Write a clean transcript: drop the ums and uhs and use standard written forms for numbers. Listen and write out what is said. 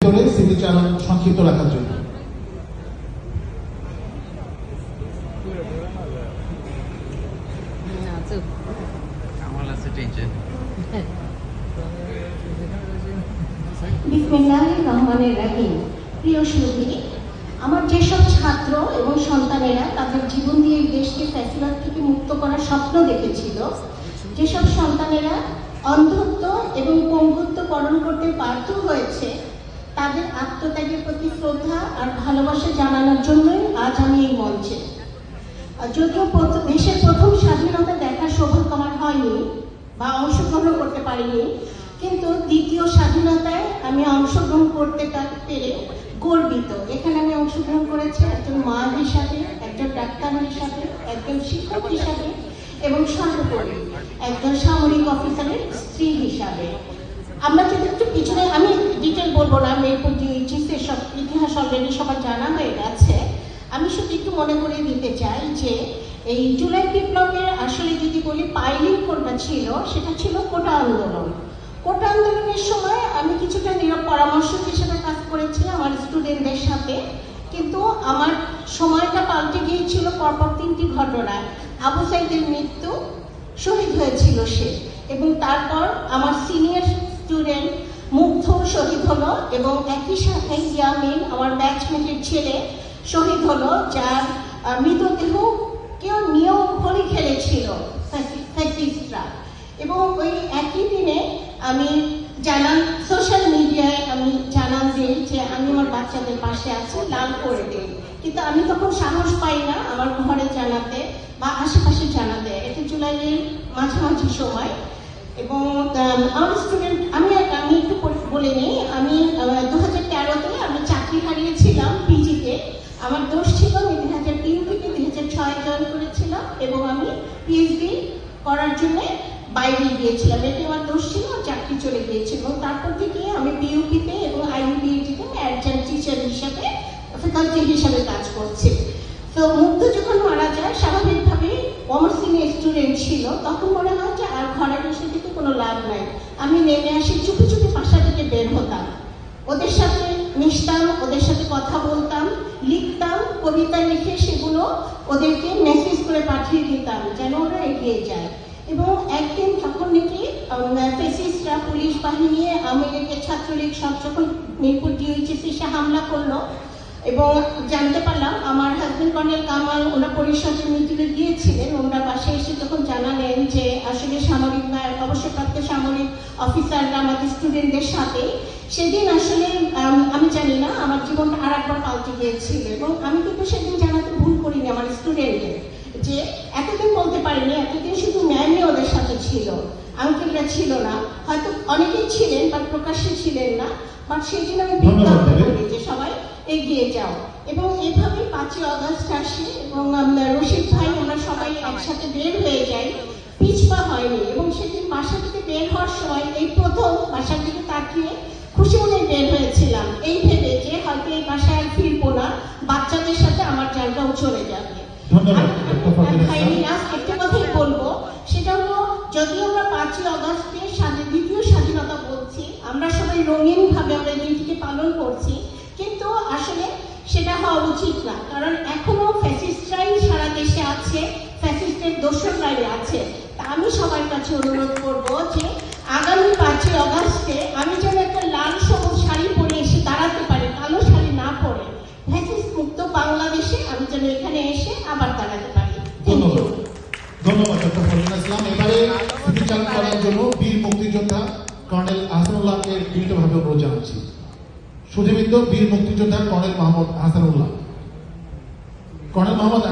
ভিতরে স্মৃতিচারণ সংক্ষিপ্ত রাখার জন্য। বিসমিল্লাহির রহমানির রহিম। প্রিয় সুধী, আমার যেসব ছাত্র এবং সন্তানেরা তাদের জীবন দিয়ে এই দেশকে ফ্যাসিবাদ থেকে মুক্ত করার স্বপ্ন দেখেছিল, যেসব সন্তানেরা অন্ধত্ব এবং পঙ্গুত্ব বরণ করতে বাধ্য হয়েছে, তাদের আত্মত্যাগের প্রতি শ্রদ্ধা আর ভালোবাসা জানানোর জন্যই আজ আমি এই মঞ্চে। যদিও দেশের প্রথম স্বাধীনতা দেখার সৌভাগ্য আমার হয়নি বা অংশগ্রহণ করতে পারিনি, কিন্তু দ্বিতীয় স্বাধীনতায় আমি অংশগ্রহণ করতে পেরে গর্বিত। এখানে আমি অংশগ্রহণ করেছি একজন মা হিসাবে, একজন ডাক্তার হিসাবে, একজন শিক্ষক হিসাবে এবং সর্বোপরি একজন সামরিক অফিসারের স্ত্রী হিসাবে। আমরা যদি একটু পিছনে, আমি ডিটেল বলবো না, মিরপুর জিএইচএসের সব ইতিহাস অলরেডি সবার জানা হয়ে গেছে। আমি শুধু একটু মনে করিয়ে দিতে চাই যে এই জুলাই বিপ্লবের আসলে যদি বলি পাইলিং কোনটা ছিল, সেটা ছিল কোটা আন্দোলন। কোটা আন্দোলনের সময় আমি কিছুটা নীরব পরামর্শক হিসেবে কাজ করেছি আমার স্টুডেন্টদের সাথে, কিন্তু আমার সময়টা পাল্টে গিয়েছিল পরপর 3টি ঘটনায়। আবু সাইদের মৃত্যু, শহীদ হয়েছিল সে, এবং তারপর আমার সিনিয়র স্টুডেন্ট মুগ্ধ শহীদ হলো, এবং একই সাথে ইয়ামিন আমার ব্যাচমেটের ছেলে শহীদ হলো, যার মৃতদেহ কেউ নিয়ম ভরে খেলেছিল ফ্যাসিস্টরা। এবং ওই একই দিনে আমি সোশ্যাল মিডিয়ায় আমি জানান দিই যে আমি আমার বাচ্চাদের পাশে আছি, লাল করে দিই, কিন্তু আমি তখন সাহস পাই না আমার ঘরে জানাতে বা আশেপাশে জানাতে। এটা জুলাইয়ের মাঝামাঝি সময়। এবং আমার স্টুডেন্ট, আমি একটু বলে নিই, আমি 2013-তে আমি চাকরি হারিয়েছিলাম পিজিতে। আমার দোষ ছিল আমি 2003 থেকে 2006 জয়েন করেছিলাম, এবং আমি পিএইচডি করার জন্য বাইরে গিয়েছিলাম। এটি আমার দোষ ছিল, চাকরি চলে গিয়েছিল। এবং তারপর থেকে আমি বিইউপিতে এবং আইইউবিএটিতে অ্যাডজান্ট টিচার হিসাবে, ফ্যাকাল্টি হিসাবে কাজ করছি। তো মুগ্ধ যখন মারা যায়, স্বাভাবিকভাবেই আমার সিনিয়র স্টুডেন্ট ছিল, তখন মনে হয় যে আর ঘরে বসে থেকে কোনো লাভ নাই। আমি নেমে আসি, চুপি চুপি বাসা থেকে বের হতাম, ওদের সাথে মিশতাম, ওদের সাথে কথা বলতাম, লিখতাম, কবিতা লিখে সেগুলো ওদেরকে মেসেজ করে পাঠিয়ে দিতাম যেন ওরা এগিয়ে যায়। এবং একদিন যখন নাকি ফ্যাসিস্টরা, পুলিশ বাহিনী, আওয়ামী লীগের, ছাত্রলীগ সব যখন মিরপুর জিএইচএস এসে হামলা করলো, এবং জানতে পারলাম আমার হাজবেন্ড কর্নেল কামাল ওনার পরিষদের মিটিংয়ে গিয়েছিলেন, ওনার বাসায় এসে যখন জানালেন যে আসলে সামরিক বা অবসরপ্রাপ্ত সামরিক অফিসাররা আমাদের স্টুডেন্টদের সাথে, সেদিন আসলে আমি জানি না আমার জীবনটা আর একবার পাল্টে গিয়েছিল। এবং আমি কিন্তু সেদিন জানাতে ভুল করিনি আমার স্টুডেন্টদের, যে এতদিন বলতে পারিনি, এতদিন শুধু ম্যামই ওদের সাথে ছিল, আঙ্কেলরা ছিল না, হয়তো অনেকেই ছিলেন বাট প্রকাশ্যে ছিলেন না। বাট সেই জন্য আমি বিজ্ঞাপন করি যে সবাই এগিয়ে যাও। এবং এভাবেই 5ই আগস্ট আসে, এবং রশিদ ভাই আমরা সবাই একসাথে বের হয়ে যাই, পিছপা হয়নি। এবং সেদিন বাসা থেকে বের হওয়ার সময় এই প্রথম বাসার দিকে তাকিয়ে খুশি মনে বের হয়েছিলাম, এই ভেবে যে হয়তো এই বাসায় আর ফিরবো না, বাচ্চাদের সাথে আমার জায়গাও চলে যাবে। একটা কথাই বলবো, সেটা হলো যদিও আমরা 5ই আগস্টে দ্বিতীয় স্বাধীনতা বলছি, আমরা সবাই রঙিন ভাবে আমরা দিনটিকে পালন করছি, কিন্তু আসলে সেটা হওয়া উচিত না। কারণ এখনো ফ্যাসিস্টরাই সারা দেশে আছে, ফ্যাসিস্টের দোসররাই আছে। তা আমি সবার কাছে অনুরোধ করবো যে আগামী 5ই আগস্টে আমি যেন একটা লাল সবুজ শাড়ি পরে এসে দাঁড়াতে পারি, কালো শাড়ি না পরে, ফ্যাসিস্ট মুক্ত বাংলাদেশে আমি যেন এখানে এসে আবার দাঁড়াতে পারি। ধন্যবাদ ডক্টর ফরজিনা ইসলাম। এবারে স্মৃতিচারণ করার জন্য বীর মুক্তিযোদ্ধা কর্নেল আহসানুল্লাহকে বিনীতভাবে অনুরোধ জানাচ্ছি। সুধীবৃন্দ, বীর মুক্তিযোদ্ধা কর্নেল মোহাম্মদ আহসানুল্লাহ। কর্নেল মোহাম্মদ